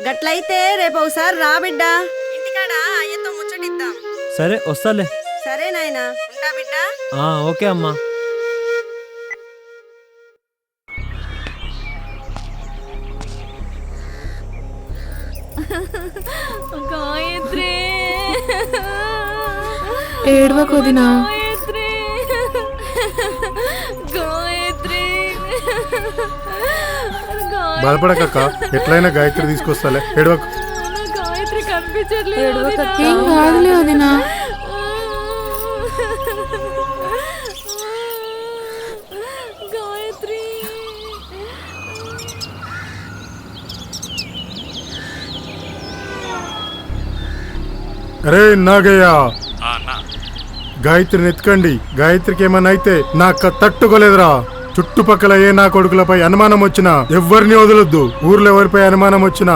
గట్లయితే రేపు ఒకసారి రా బిడ్డ, ఇంటికాడ అయ్యతో ముచ్చటిద్దాం. సరే వస్తాలే. సరే నాయనా, ఉంటా బిడ్డ. ఓకే అమ్మా. గాయత్రి ఏడవకొదినా. గాయత్రి గాయత్రి బాధపడకక్క, ఎట్లయినా గాయత్రి తీసుకొస్తాలే, ఏడవకు. గాయత్రి కనిపించట్లేదు. ఏం కాదులే వదినా. గాయత్రి అరే నాగయ్య, గాయత్రిని ఎత్తుకండి. గాయత్రికి ఏమన్నా అయితే నాకు తట్టుకోలేదురా. చుట్టుపక్కల ఏ నా కొడుకులపై అనుమానం వచ్చినా ఎవరిని వదలొద్దు. ఊర్లో ఎవరిపై అనుమానం వచ్చినా